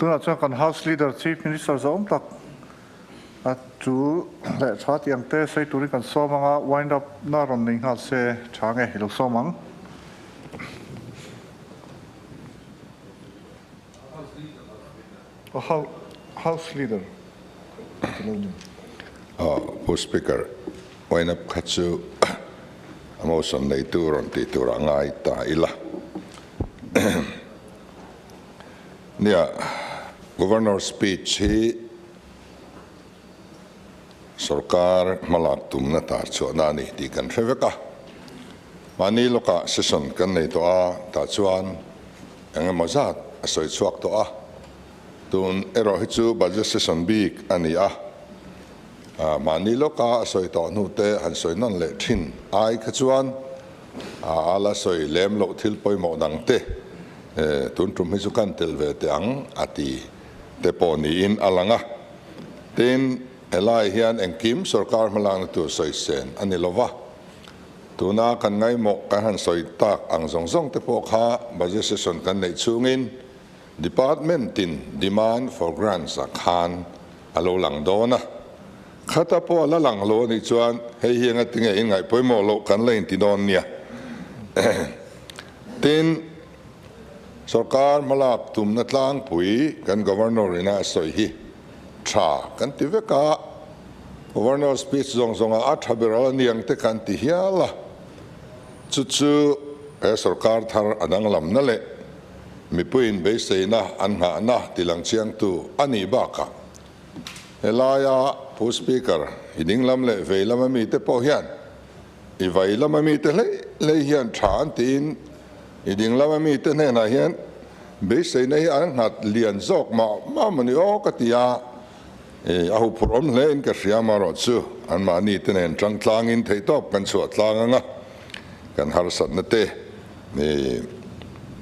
tuna chuan kan House Leader Chief Minister zawm tak a chu le tha tiang te sei turi kan sawmanga wind up na ron nei ngal se thange hilo sawmang House Leader House Speaker wind up khatsu motion nei turon ti tura ngaithla ila nia Governor speech hi sarkar malak tum na tar chuana ni ti kan reveka mani loka session kan nei to a ta chuan engemaw zat a soi chuak to a tun ero hi chu budget session big ani a mani loka a soi to nu te han soi non le thin ai kha chuan ala soi lem lo thil poi mo dang te tun trum hi chu kan tel ve te ang ati te poni in alanga tin elai hian engkim sarkar malang tu soi sen ani lova tuna kan ngai mo kan han soi tak ang zong zong te po kha budget session kan nei chungin department tin demand for grants a khan alo lang dona khata po la lang lo ni chuan hei hianga tinge in ngai poi mo lo kan lein ti don nia tin sarkar malak tum na tlang pui kan governor ina soi hi tha kan ti veka governor speech zong zong a thabera niang te kan ti hiala chu chu sarkar thar adang lam na le mi puin be seina an ha na tilang chiang tu ani ba ka elaya pu speaker hiding lam le veilam mi te po hian I veilam mi te le hian than tin hiding lam mi te ne na hian be seina hi an hat lian zok ma mani o ka tia a hu prom le in ka riama ro chu an ma ni te nen tang tlang in thei top kan chu tlang anga kan har sat na te ni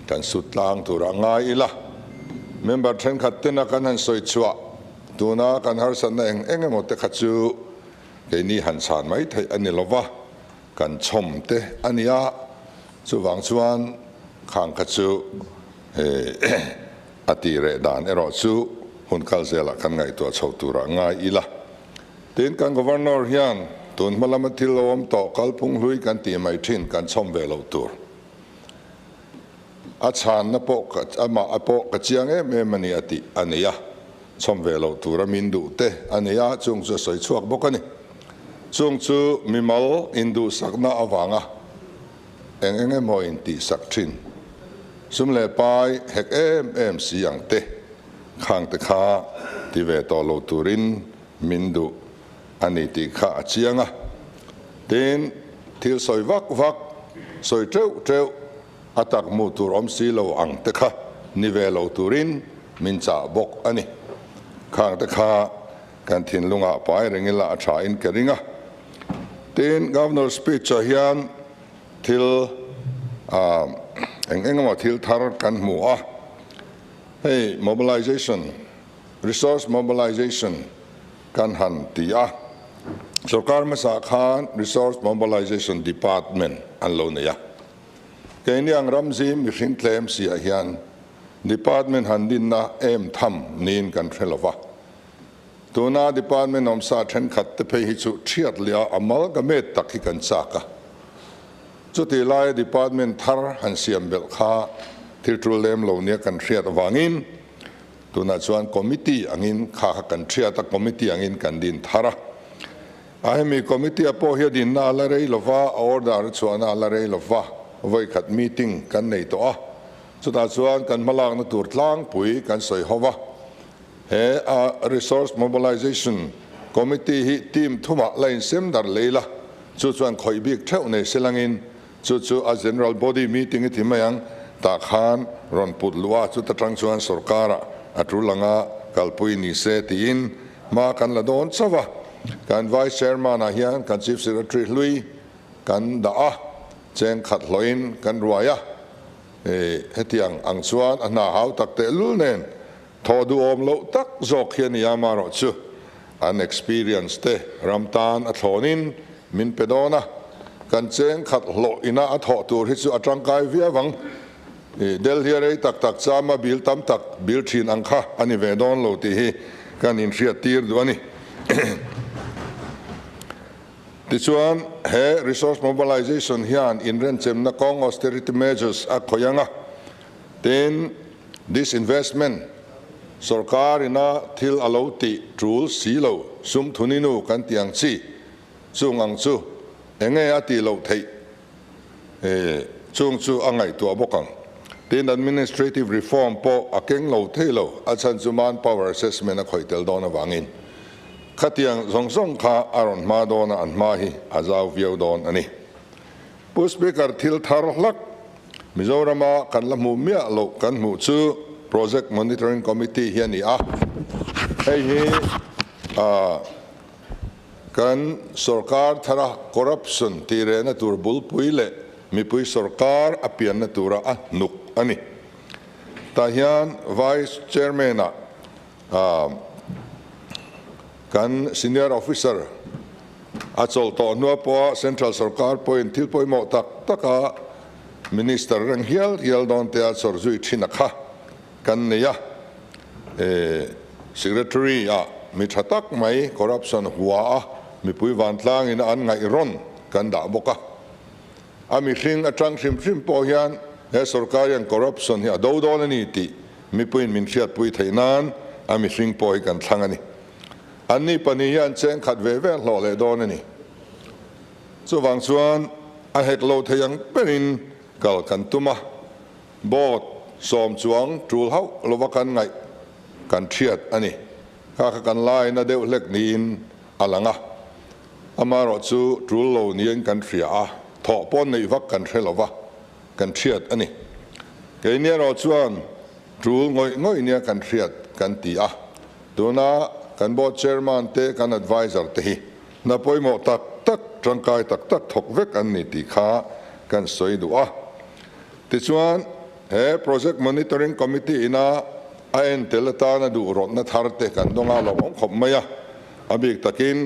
kan su tlang tu ra ngai ila member then khat te na kan han soi chua tuna kan har sat na engemaw te kha chu ke ni han san mai thei ani lova kan chom te ania chu wang chuan khang kha chu ati re dan ero chu hun kal zela kan ngai to chho tura ngai ila tin kan governor hian tun malamathil lom to kalpung hlui kan ti mai thin kan chom ve lo tur a chan na po ka ama apo ka chiang me mani ati ania chom ve lo tura min du te ania chung chu soi chuak bokani chung chu mimal indu sakna awanga enge mo in ti sak thin sum le pai hek em siang te khang te kha ti ve to lo turin mindu ani ti kha chianga tin thil soi vak soi treu atak mu tur om si lo ang te kha ni ve lo turin min cha bok ani khang te kha kan thin lunga pai ringila tha in keringa tin governor speech hian thil engemaw thil thar kan mu a hey mobilization resource mobilization kan han tia sarkar masa khan resource mobilization department an lo ne ya keini ang ramzi mi hrin tlem si a hian department han din na em tham nin kan threlova tuna department om sa then khat te phei hi chu thiat lia amal ga me tak hi kan chaka chuti lai department thar han siam bel kha thirtul lem lo nia kan thriat awangin tuna chuan committee angin kha kan thriat a committee angin kan din thara ai mi committee apo hi din na la rei lova order chuana la rei lova voi khat meeting kan nei to a chuta chuan kan malang na tur tlang pui kan soi hova he a resource mobilization committee hi team thuma line sem dar leila chu chuan khoi bik theu nei selangin chu a general body meeting ti mayang ta khan ron put lua chu ta tang chuan sarkara atrulanga kalpui ni se tin ma kan la don chawa kan vice chairman a hian kan chief secretary lui kan da a cheng khat loin kan ruaya hetiang ang chuan ana hau tak te lul nen thodu om lo tak zok hian yama ro chu an experience te ramtan a thlonin min pedona kan cheng khat lo ina a tho tur hi chu atangkai via wang del here tak tak chama bil tam tak bil thin angkha ani ve don lo ti hi kan in ria tir du ani tichuan he resource mobilization hian in ren chem na kong austerity measures a khoyanga then this investment sarkar ina thil aloti trul silo sum thuninu kan tiang chi chung ang chu enge ati lo thei chung chu angai tu abokang then administrative reform po akeng lo thei lo achan chuman power assessment a khoitel don awangin khatiang zongsong kha aron ma don an ma hi azaw viau don ani post speaker thil thar lak mizorama kan la mu mia lo kan mu chu project monitoring committee hiani a hei kan sarkar thara corruption tire na tur bul puile mi pui sarkar apian na tura a nuk ani tahian vice chairman kan senior officer achol to no po central sarkar point thil poi mo tak taka minister rang hial don te achor zui thinakha kan neya secretary mi thatak mai corruption huwa mi pui van tlang in an ngai ron kan da boka ami hring atang sim po hian he sarkarian corruption hi do don ani ti mi pui min khiat pui thainan ami hring po hi kan thlangani anni pani hian cheng khat ve ve hlo le don ani chu wang chuan a hek lo thayang perin kal kan tuma bot som chuang trul hau lova kan ngai kan thiat ani kha kan lai na deuh lek niin alanga amaro chu trul lo nien kan thria a tho pon nei vak kan threlova kan thiat ani ke nia ro chuan trul ngoi nia kan thiat kan ti a tuna kan board chairman te kan advisor te hi na poimo tak trangkai tak thok vek an ni ti kha kan soi du a ti chuan he project monitoring committee ina aen telata na du ron na tharte kan donga lo khop maya abik takin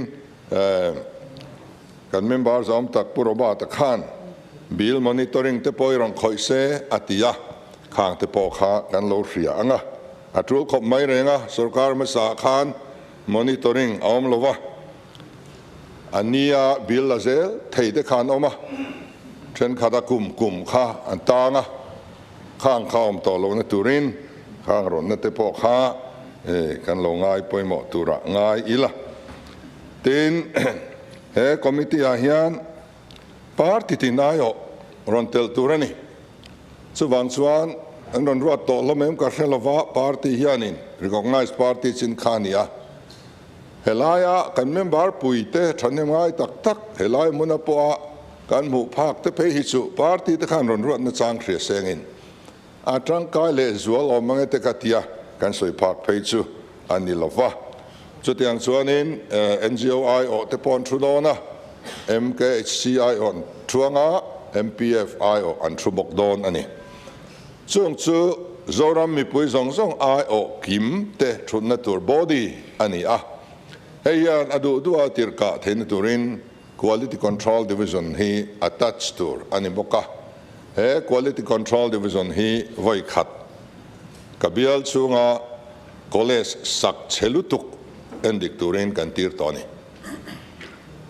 kan members om tak puroba ta khan bill monitoring te poirong khoise atia khang te po kha kan lo ria anga atul khop mai renga sarkar ma sa khan monitoring om lova ania bill lazel theide khan oma chen khada kum kha antanga khang khom to lo na turin khang ron na te po kha kan lo ngai poimo tura ngai ila tin he committee a hian party tinayo ron tel turani chu wang chuan an ron ruat to lo mem ka hrelowa party hianin recognized party chin khania helaya kan member puite thane ngai tak helai muna po kan mu phak te pe hi chu party te khan ron ruat na chang khre sengin atang kai le zual o mange te katia kan soi phak pe chu anilova chu tiang chuanin NGOI o te pon thudona MKHCI on thuanga MPFI o an thubok don ani chung chu zoram mi pui zong ai o kim te thunna tur body ani a heyan adu dua tirka then turin quality control division hi attached tur ani boka he quality control division hi voi khat kabial chunga college sak chelutuk endik turin kan tir toni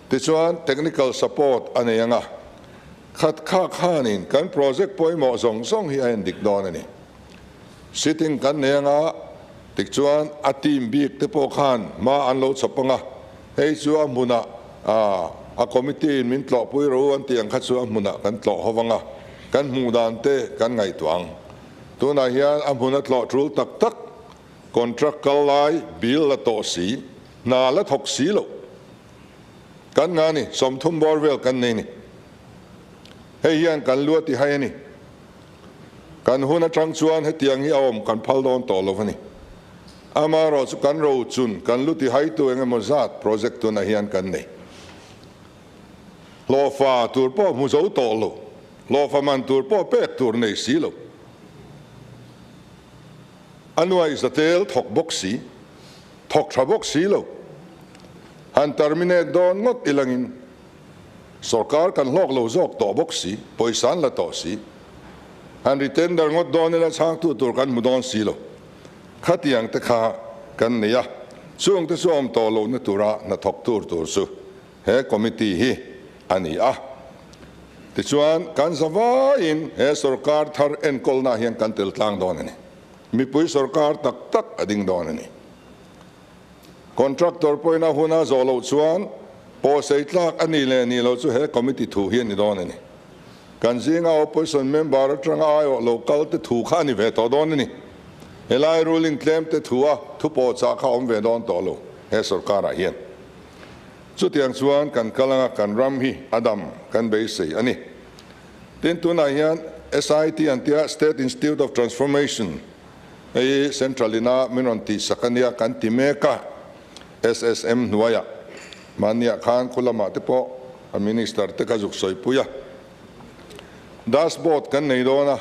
tichuan technical support aneyanga khat khanin kan project poimo zong hi endik don ani sitting kan neyanga tikchuan atim bik te po khan ma anlo chapanga hei chu amuna a committee min tlo pui ro an tiang kha chu amuna kan tlo howanga kan mu dan te kan ngai tuang tuna hian amuna tlo trul tak contract kalai bill la to si na la thok si lo kan ngani som thum borwell kan nei ni hei hian kan luati hai ni kan huna tang chuan he tiang hi awm kan phal don to lovani amaro chu kan ro chun kan luti hai tu engemaw zat project tu na hian kan nei lo fa tur po mu zo to lo lo fa man tur po pek tur nei si lo anwai zatel thok boxi thok tha boxi lo han terminate don ngot ilangin sarkar kan lok lo zok to boxi poisan la to si ฮันริเทนเดอร์งดดอนนี่ละช่างตัวกันมุดอนสีโลขัดยังตะขากันเนี่ยช่วงที่ช่วงโตโลนตัวระนัทกตัวสุเฮคอมมิตี้ฮีอันนี้ติชวนกันสวายินเฮสุรการทาร์เอ็นกอลนาเฮียงกันเตลตังดอนนี่มีปุยสุรการตักอดิ่งดอนนี่คอนทรัคเตอร์ปุยน่าหัวหน้าโซโลชวนพอเสร็จลักอันนี้เลยนี่เราจะเฮคอมมิตี้ถูเฮียนดอนนี่กันซิงเอาปุยส่วนเมมเบอร์ตรังไอโอโลกัลที่ถูกข้านี่เวทดอนนี่เฮลัยรูลิงเคลมที่ถูทุบปอดจากเขาอมเวดอนต่อโลเฮสุรการเฮียนสุดที่ยังชวนกันกำลังกันรัมฮีอดัมกันเบสิอันนี้ที่ตัวไหนยัน SIT อันที่ State Institute of Transformation ไอ้เซ็นทรัลลินามินอนติสักเนียกันติเมกา SSM หน่วยมันเนี่ยข้างคุลมาที่พอ Minister ที่กระจุกสอยปุยดัชบอร์ดกันในโดนะ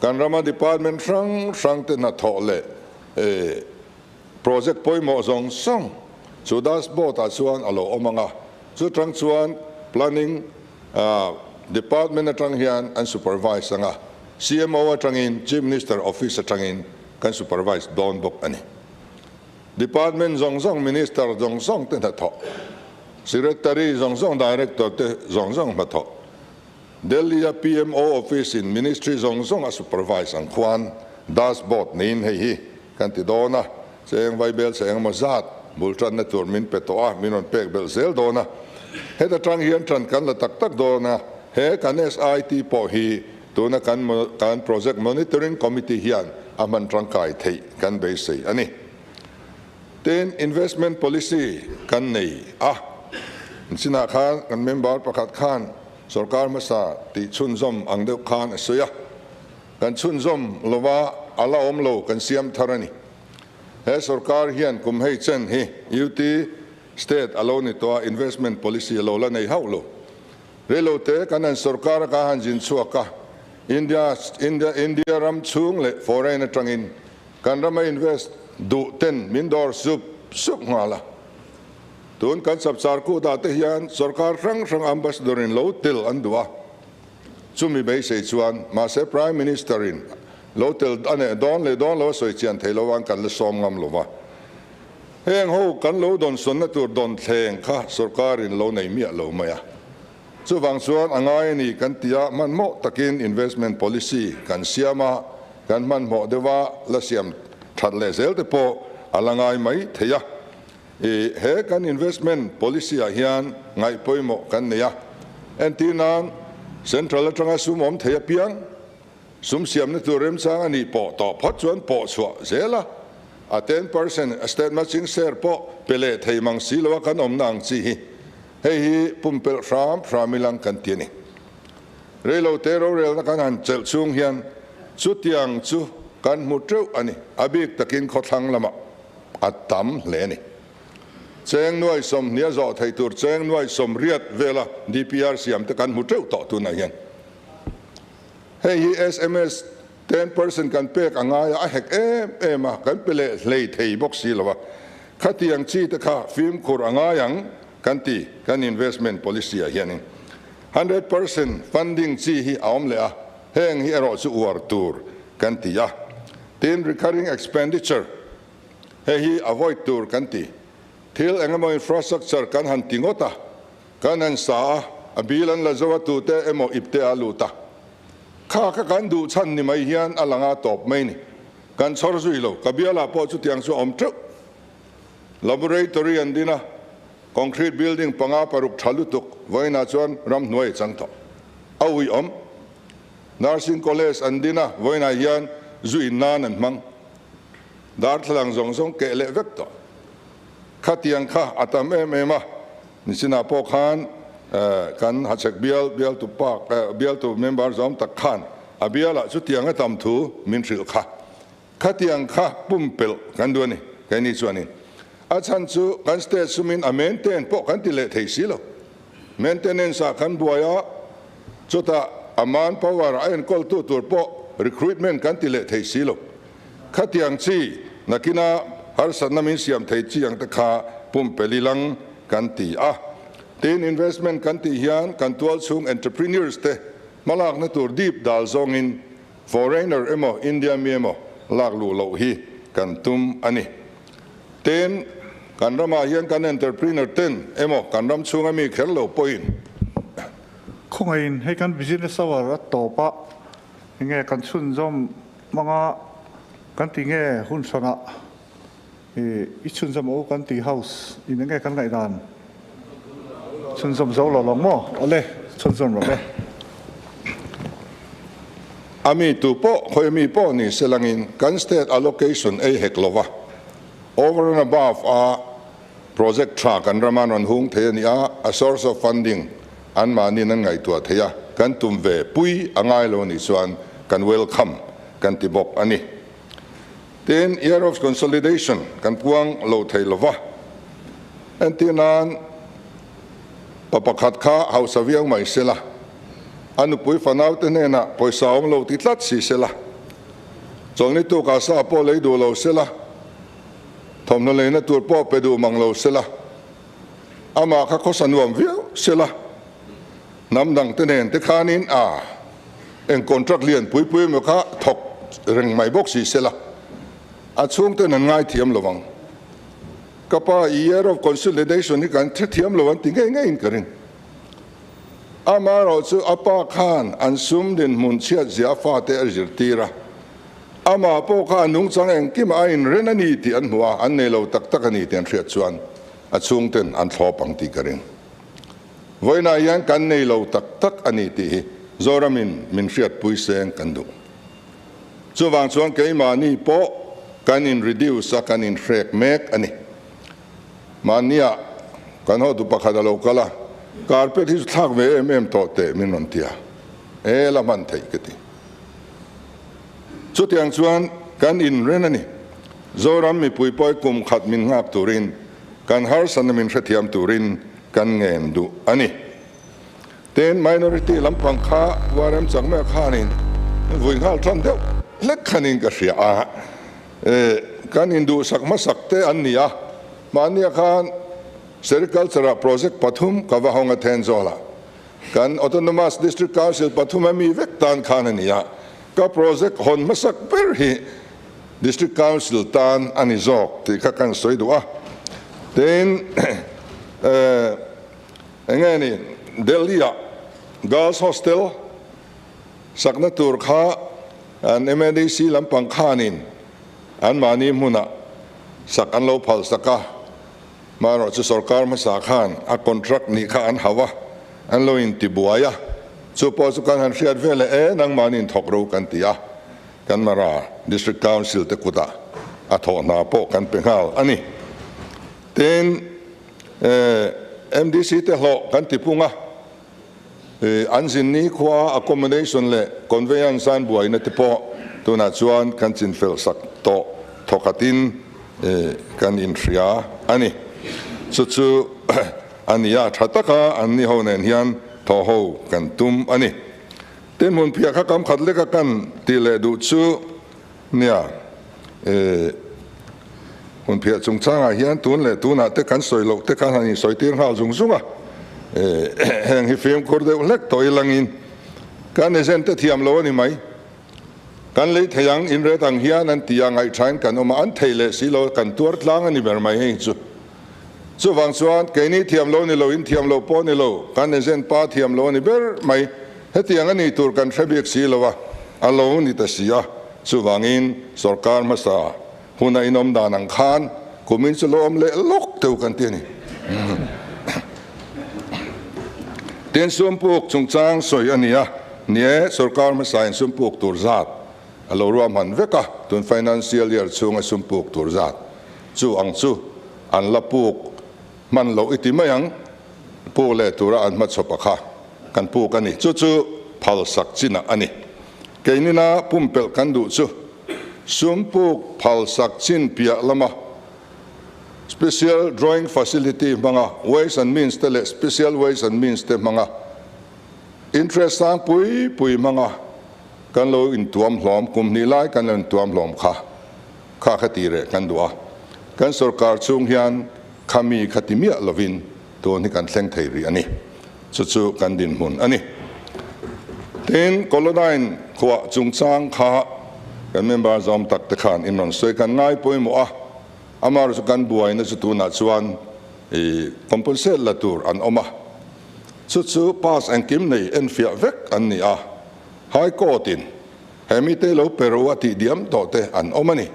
กันรามา Department รังที่นัดทอเลโปรเจกต์ปุยหมอซงซงสุดาสบอตาชวนอโลอมังสุดทางชวน planning department ทางเฮียนอัน supervise สัง CMO ทางอิน Chief Minister Office ทางอินกัน supervise ดอนบกอันนี้ department จงซอง Minister จงซองเต็นทัดทอ Secretary จงซอง Director เต็นจงซองมาทอ Delhi PMO Office in Ministry จงซอง supervise สังควานดัชบอร์ดนี่ให้ฮีกันติดโดนะเสียงไวเบลเสียงมาจัดบุลชันเนตัวมินเปตัวมินอนเปกเบลเซลโดนะเฮตทรังเฮียนทรันกันละตักโดนะเฮกัน SIT พอฮีตัวนักการ Project Monitoring Committee เฮียนอามันทรังกายเทกันเบสิอันนี้เต็น Investment Policy กันนี่สินาคานกันเมมเบอร์ประกาศขานสุรการมาสาติชุนซอมอังเดคานเสียกันชุนซอมโลวาอัลลาอมโลกันเสียมทารานีเฮสุรการเฮียนกุมให้เช่นฮียูทีสเตทอโลนิตัว investment policy โลละในเฮาโลเรโลเตกันนั้นสุรการกาหันจินชัวกะอินเดียรัมชุงเล foreign ตรังอินกันรัม invest ดูเต็นมินดอร์ซุปงาละตุนกันสับสารกูตาเทียนสุรการรังอัมบาสดอรินโลติลอันดัวจุมีใบเสจวนมาเซ Prime Minister อินโลเตลอันนี้ดอนเลยดอนเราสวยเชียนเทลวันกันเลยซ้อมงามลงว่าเฮงหูกันโลดอนสนนัตัวดอนเทงค่ะสุรการินโลในเมียโลมาอ่ะส่วนบางส่วนอ่างไงนี่กันที่มันเหมาะตะกิน investment policy กันเสียมากันมันเหมาะเดี๋ยวว่าละเสียมทัดเลเซลแต่พออะไรไงไหมเทียเฮกัน investment policy อ่ะเฮียนไงพอยเหมาะกันเนี่ยเอ็นที่นั้น central ตรังสุมอมเทียเพียงสมเสียมในตัวเริ่มสร้างอันนี้ปอต่อพัดชวนปอชัวเจล่ะ10% state matching share ปอเปเลทให้มังสีลว่ากันอมนางจีให้ปุ่มเปลฟรามมิลังกันเตียนี่เรโลเตโรเรลนักการเจลชุงเฮียนสุดยังจูกันมุดเจ้าอันนี้อบิกตะกินขดทังละมาอัดตั้มเลนี่เจงหน่วยสมเนียจอดให้ตัวเจงหน่วยสมเรียดเวลา DPR เสียมตะกันมุดเจ้าต่อตัวไหนเฮียนให้ SMS 10% กันเปกอ่างไงเฮกมากันเปเลเลยเทยบอกสิละวะขัดยังชีตะค่ะฟิล์มคุรอ่างไงยังกันตีกัน investment policy เฮียนี่100% funding ชีฮีเอาอมเลยเฮงฮีรอสุวาร์ตูร์กันตีteam recurring expenditure เฮฮี avoid ตูร์กันตีทิลเองมา infrastructure กันหันติงอตากันหันสาอบิลันละจวัตุเตเอโมอิบเตอาลูตาข้ากันดูชันนี่ไม่เฮียนอลังอาตบไม่นี่กันชอร์ซุยโลกับเบียลาพอจุดยังสู้อมทรุ laboratory อันดีนะ concrete building ปังอาปรุกทะลุตุกไว้น่าชวนรำหน่วยจังทอเอาวิอม nursing college อันดีนะไว้น่าเฮียนจุยนานันมังดาร์ทลังจงเกเลเวกต่อขัดยังข้าอัตมมานิสินาพอขานกันหัดเช็คเบียลตุปากเบียลตุเมมเบอร์จอมตะขานเบียละสุดยังให้ทำถูมินทริลข้าขัดยังข้าปุ่มเปิลกันด้วยนี่แค่นี้ส่วนนี้อาจารย์สุกันสเตสุมินเมนเทนพวกกันที่เละเทสิโลเมนเทนเนนสักกันบัวยาจุดอามันพาวร์ไอ้คน ตัวพวก recruitment กันที่เละเทสิโลขัดยังชีนักกินาฮาร์สันนามินเสียมเทจียังตะขาปุ่มเปลิลังกันที่ทีน investment กันที่เฮียนกันตัวซุง entrepreneurs เตมาลากนัตัวดีบดาลซองอิน foreigner emo India mi emo lak lu lo hi kan tum ani ten kan rama hian kan entrepreneur ten emo kan ram chunga mi kher lo poin không ai hay kan business awar at to pa nghe kan chun zom mga kan ti nghe hun sanga i chun zom o kan ti house in nghe kan ngai dan chun zom zo lo long mo ole chun zom lo le ami tu po khoi mi po ni selangin kan state allocation a heklova over and above a project track and raman on hung the ni a source of funding an mani nan ngai tua theya kan tum ve pui angai lo ni chuan kan welcome kan ti bop ani ten year of consolidation kan puang lo theilova antinan papakhat kha hausaviang mai sela anu pui fanau te ne na poisa om lo ti tlat si sela chong ni tu ka sa po le du lo sela thom no le na tur po pe du mang lo sela ama kha ko sanuam viu sela nam dang te nen te khanin a en contract lian pui pui mo kha thok reng mai bok si sela a chung te nan ngai thiam lowang kapa year of consolidation ni kan thiam lowan ti ngai ngai in karin amaro chu apa khan an sum din mun chia zia fa te arjirtira ama po kha nung chang eng kim a in renani ti an huwa an ne lo tak tak ani ten thria chuan a chung ten an thlopang ti karin voina yang kan nei lo tak tak ani ti zoramin min riat pui seng kan du chuwang chuan keima ni po kan in reduce a kan in frek mek ani mania kan ho du pakhada lo kala carpet his thak ve to te min non tia e la man thei keti chu tiang chuan kan in renani zoram mi pui poi kum khat min ngap turin kan har san min thethiam turin kan ngen du ani ten minority lampang kha waram changme khanin vui ngal than deu lek khanin ka ria a kan indu sakma sakte annia mania khan sericultural project pathum kawahonga thenzola kan autonomous district council pathum mi vektan khanania ka project hon masak per hi district council tan ani zok ti ka kan soidua then engani Delhi girls hostel sakna tur kha an MDC lampang khanin an mani muna sak an lo phal saka maro chu sarkar ma sa khan a contract ni kha an hawa an lo in tibuaya chu po chu kan han riat vele e nang manin thokro kan tia kan mara district council te kuta a tho na po kan pengal ani ten MDC te hlo kan tipunga anjin ni khwa accommodation le conveyance an buai na te po tuna chuan kan chin fel sak to thokatin kan in ria ani chu ania thataka anni honen hian tho ho kan tum ani ten mun phia kha kam khat le ka kan ti le du chu nia mun phia chung changa hian tun le tuna te kan soi lo te kan ani soi tir hal jung zunga heng hi film kor de lek toi langin kan esen te thiam lo ni mai kan le thayang in re tang hian an tia ngai thain kan oma an theile silo kan tur tlang ani ber mai hei chu wang chuan ke ni thiam lo ni lo in thiam lo po ni lo kan esen pa thiam lo ni ber mai hetiang ani tur kan threbek silowa alo ni ta sia chu wangin sarkar ma sa huna inom danang khan kumin chu lom le lok teu kan ti ni ten sumpuk chungchang soi ania nie sarkar ma sa in sumpuk tur zat alo ruam han veka tun financial year chunga sumpuk tur zat chu ang chu an lapuk man lo itimayang pu le tura an mat sopakha kan pu kani chu phal sak china ani keinina pumpel kan du chu sumpuk phal sak chin pia lama special drawing facility manga ways and means tele special ways and means te manga interest sang pui manga kan lo in tuam hlom kum ni lai kan len tuam hlom kha khati re kan dua kan sarkar chung hian khami khatimia lovin to ni kan thleng thei ri ani chu kan din mun ani ten colonine khwa chung chang kha kan member zom tak te khan in non soi kan ngai poi mo a amar su kan buai na chu tu na chuan compensate la tur an oma chu pass and kim nei en fia vek an ni a high court in hemi te lo pero ati diam to te an omani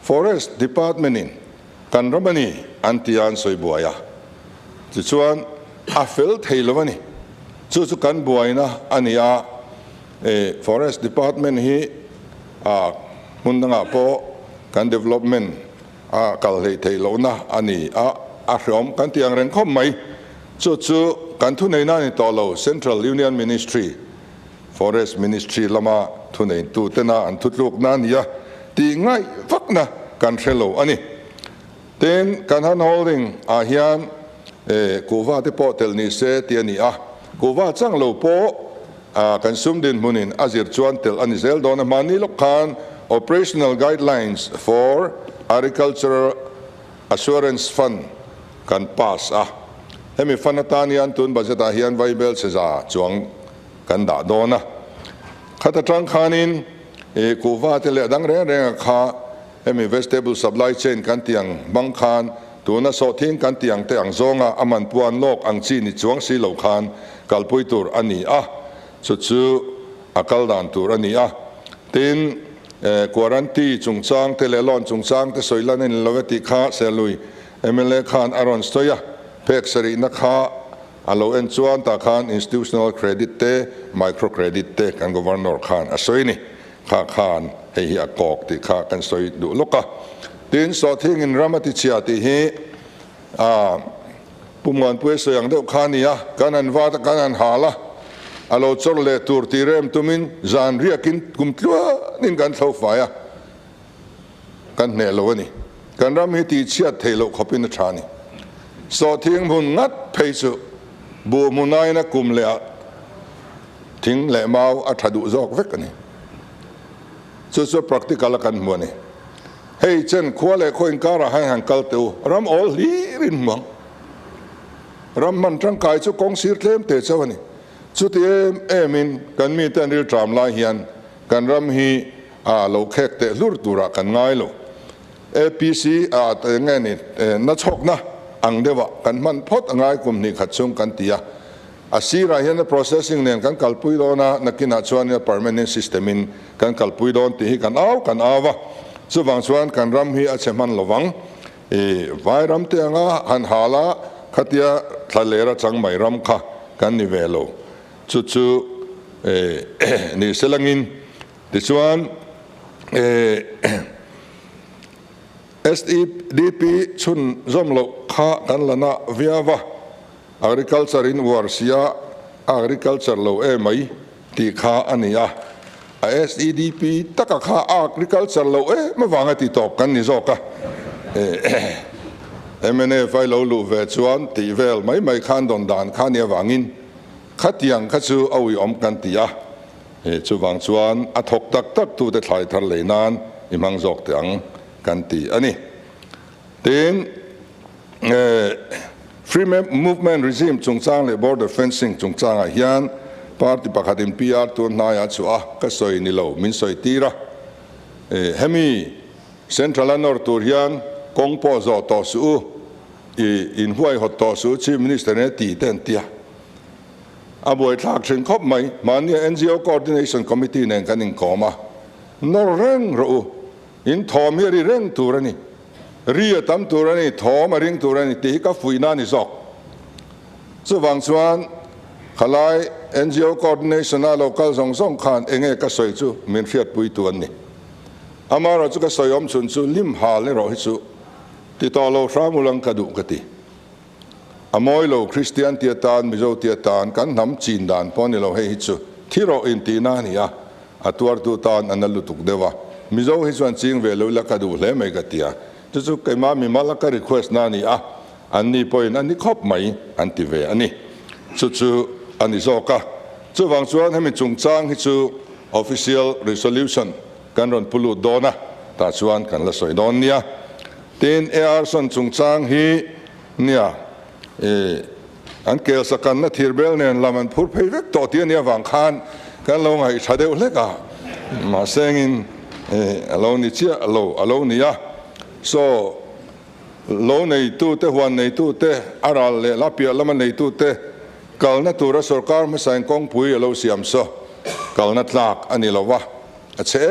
forest department in kan ramani antian soi buaya chuan a fel theilowani chu kan buaina ania forest department hi mundanga po kan development kal hei theilona ani a hrom kan tiang reng khom mai chu kan thu nei na ni to lo central union ministry forest ministry lama thu nei tu tena an thutluk na nia ti ngai vakna kan thelo ani ten kan han holding a hian kuwa te po tel ni se ti ani a kuwa chang lo po kan sum din munin azir chuan tel ani zel don mani lokhan operational guidelines for agricultural assurance fund kan pass hemi fanatanian tun budget a hian viable se za chuang kan da dona khata tang khanin kuwa te le dang re kha hemi vegetable supply chain kan tiang bang khan tuna so thing kan tiang te ang zonga aman puan lok ang chi ni chuang si lo khan kalpui tur ani chu akal dan tur ani tin quarantine chungchang te lelon chungchang te soilan in loveti kha selui mla khan aron stoya pek sari na kha alo en chuan ta khan institutional credit te micro credit te kan governor khan asoini kha khan hei akok ti kha kan soi du loka tin so thing in ramati chia ti hi puman pu so yang de khania kanan wa kanan hala alo chorle tur ti rem tumin zan riakin kumtlua nin kan thau faya kan ne lo ni kan ram hi ti chia thelo khopin thani so thing mun ngat pheisu bu munai na kumle thing le mau athadu jok vek ani so practical kan mo ni hei chen khwale khoin kara han kal teu ram all li rin mang ram man tang kai chu kong sir tlem te chawani chu ti emin kan mi tan ril tram lai hian kan ram hi lo khek te lur tura kan ngai lo apc te nge ni na chok na ang dewa kan man phot angai kum ni khachung kan tia asira hian processing nen kan kalpui dona nakina chuan permanent system in kan kalpui don ti kan awa chu wang chuan kan ram hi a cheman lowang vai ram te anga han hala khatia thalera changmai ram kha kan ni velo chu ni selangin ti chuan SDP chun zomlo kha kan lana viawa agriculture in warsia agriculture lo mai ti kha ania SDP taka kha agriculture lo ma wanga ti top kan ni zoka MNA fai lo lu ve chuan ti vel mai khan don dan khan ya wangin khatiang khachu awi om kan tia chu wang chuan a thok tak tu te thlai thar leinan imang zok te ang kan ti ani tin free movement regime chungchang le border fencing chungchang a hian party pakhatin PR tu na ya chu ka soi ni lo min soi tira hemi central anor tur hian kongpo zo to su in huai hot to su chief minister ne ti ten tia aboi thak thin khop mai mania NGO coordination committee nen kanin koma no reng ro in thom hi reng turani ria tam turani thom ring turani ti ka fuina ni zok chu wang chuan khalai NGO coordination a local song khan enge ka soi chu min fiat pui tu an ni amara chu ka soi om chun chu lim hal ne ro hi chu ti to lo ramulang ka du ka ti amoi lo Christian tiatan mizo tiatan kan nam chin dan pon lo he hi chu thiro in ti na ni a atuar tu tan an lutuk dewa mizo hi chuan ching ve lo la ka du hle mai ka tia chu kai ma mi mala ka request na ni a an ni point an ni khop mai an ti ve ani chu ani zoka chu wang chuan hemi chungchang hi chu official resolution kan ron pulu dona ta chuan kan la soi don nia tin AR son chungchang hi nia an kel sakan na thirbel nen laman phur phei vek to tia nia wang khan kan lo ngai thade ule ka ma sengin alo ni chia alo ni ya so lo nei tu te huan nei tu te aral le lapia lama nei tu te kalna tura sarkar ma sain kong pui alo siam so kalna tlak ani lawa ache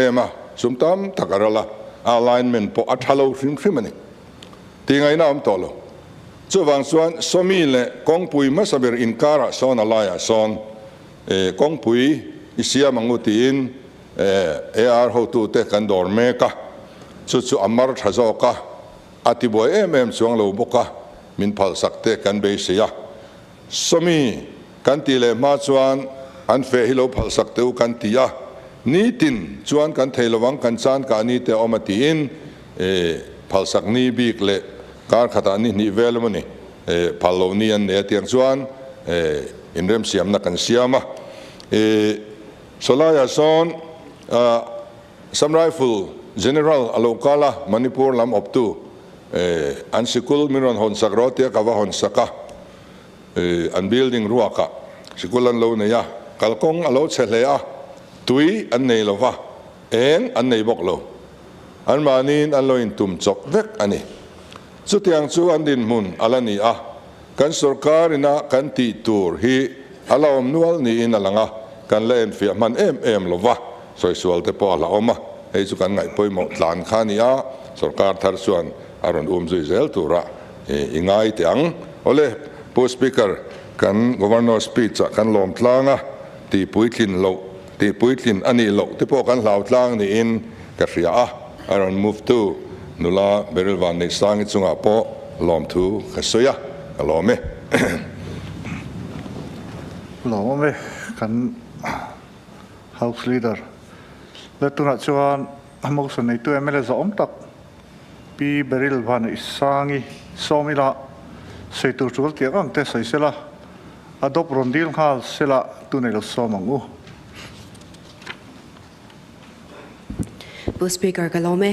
ema sumtam takarala alignment po athalo hrim ani tingai na am tolo chuwang chuan somi le kong pui ma saber inkara son alaya son kong pui isia manguti in ar ho tu te kan dor me ka chu amar thazo ka atiboy chuang lo boka min phal sakte kan be sia somi kan ti le ma chuan an fe hilo phal sakte u kan tia ni tin chuan kan theilawang kan chan ka ni te omati in phal sak ni bik le kar khata ni velmani phalo ni an ne tiang chuan inrem siam na kan siama solaya son some rifle general alokala manipur lam up to an sikul miron hon sagrotia ka wa hon saka an building ruaka sikulan lo ne ya kalkong alo chelea tui an nei lova en an nei bok lo an manin an lo in tum chok vek ani chu tiang chu an din mun alani a kan sarkar ina kan ti tur hi alawm nual ni in alanga kan len fi man em lova soisual te po ala oma ei chu kan ngai poimo tlan khani a sarkar thar chuan aron zui zel tura ingai tiang ole post speaker kan governor speech kan lom tlanga ti puitlin ani lo te po kan lau tlang ni in ka ria a aron move to nula Baryl Vanneihsangi chunga po lom thu khasoya alome lome kan house leader letuna chuan amosan nei tu emele za omtak pi Baryl Vanneihsangi somila seitur chul tiang te saisela adop rondil khal sela tunelo somangu Bu Speaker Galome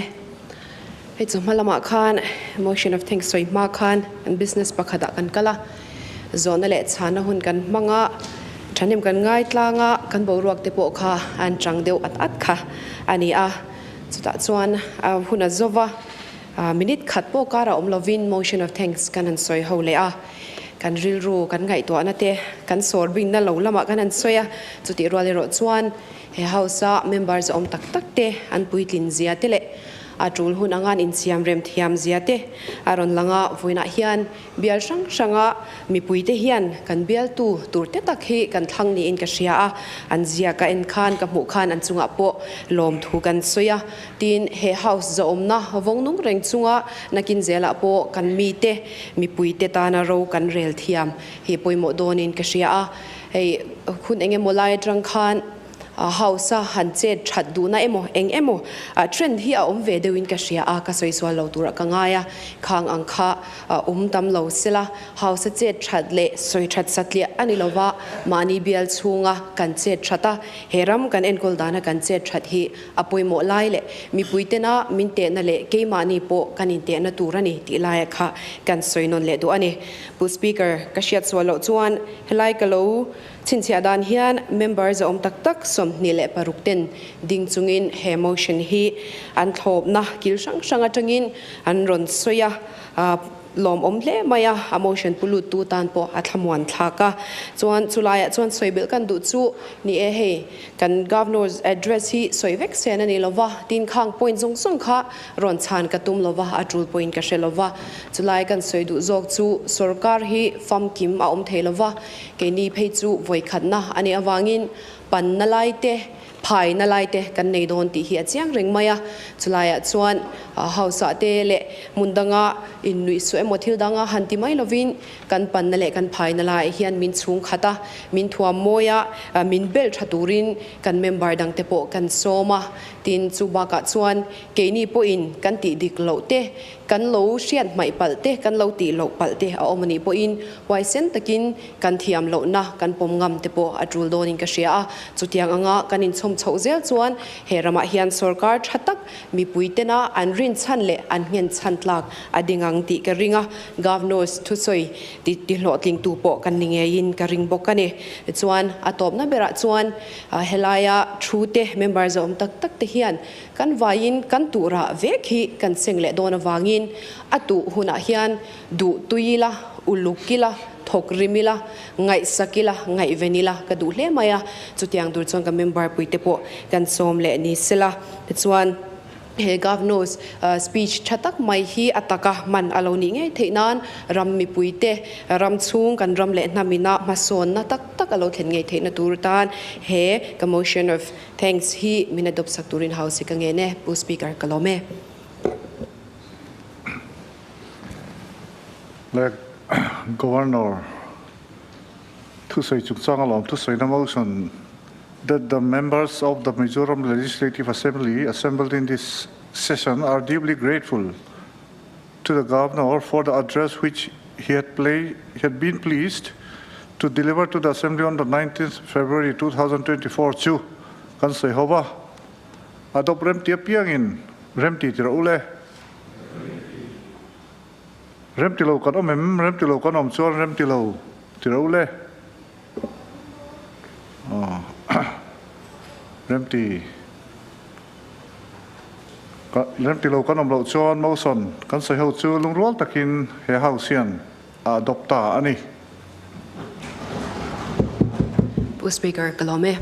it's malama khan motion of thanks soi ma khan and business pakhada kan kala zona le chana hun kan manga thanim kan ngaithla nga kan boruak te po kha an changdeu at kha ani a chuta chuan huna zova minute khat po kara omlovin motion of thanks kan an soi hole a kan rilru kan ngai to anate kan sorbing na lo lama kan an soya chuti role ro chuan he hausa members om tak tak te an puitlin zia tele atul hun angan in siam rem thiam ziate aron langa voina hian bial sang sanga mi puite hian kan bial tu turte takhi kan thang ni in ka ria a an zia ka en khan ka mu khan an chunga po lom thu kan soya tin he house zo omna vongnung reng chunga nakin zela po kan mi te mi puite ta na ro kan rel thiam hi poimo donin ka ria a hei khun enge molai trang khan hausa hanche thaddu na emo emo trend hi a om ve dewin ka ria a ka soi swal lo tura ka ngaya khang angkha tam lo sila hausa che thad le soi thad satlia ani lova mani bial chunga kan che thata heram kan enkol dana kan che thad hi apoi mo lai le mi puite na min te na le ke mani po kan in te na turani ti lai kha kan soi non le du ani bu speaker ka shiat swalo chuan helai ka lo chinchia dan hian members om tak tak som ni le parukten ding chungin he motion hi an thop na kil sang sanga tangin an ron soya lom omle maya emotion pulut tu tan po athamwan thaka chuan chulaya chuan soibel kan du chu ni e he kan governor's address hi soivek sen ani lova tin khang point jong song kha ron chan ka tum lova atul point ka shelova chulai kan soidu jok chu sarkar hi fam kim a om thelova ke ni phei chu voi khatna ani awangin pan na laite phai na laite kan nei don ti hi achiang reng maya chulaya chuan hausa te le mundanga in nui su emothil danga hanti mai lovin kan pan na le kan phai na lai hian min chung khata min thuam moya min bel thaturin kan member dang te po kan soma tin chuba ka chuan ke ni po in kan ti dik lo te kan lo hriat mai palte kan lo ti lo palte a omani po in wai sen takin kan thiam lo na kan pom ngam te po atul donin ka ria a chutiang anga kan in chom chho zel chuan he rama hian sarkar thatak mi puite na an rin rin chan le an ngen chan tlak adingang ti ka ringa governors thusoi ti hlotling tu po kan ninge in ka ring bok ani chuan atop na bera chuan helaya thute members om tak tak te hian kan vain kan tura vekhi kan sengle don awangin atu huna hian du tuila ulukila thokrimila ngai sakila ngai venila ka du hle maya chutiang dur chong ka member puite po kan som le ni sela chuan he governors speech chatak mai hi ataka man aloni nge theinan ram mi puite ram chung kan ram le namina mason na tak tak alo thlen nge theina turtan he ka motion of thanks hi minadop sakturin house ka nge ne pu speaker kalome like Governor Thusai Chukchang along Thusai na motion that the members of the Mizoram Legislative Assembly assembled in this session are deeply grateful to the Governor for the address which he had been pleased to deliver to the Assembly on the 19th February 2024. Chu kan say hoba adop remti apiang in remti tira ule remti lo kan omem remti lo kan om chuan remti lo tira ule remti lo kan om lo chuan moson kan say ho chu lungrol takin he hausian adopta ani pu speaker kalome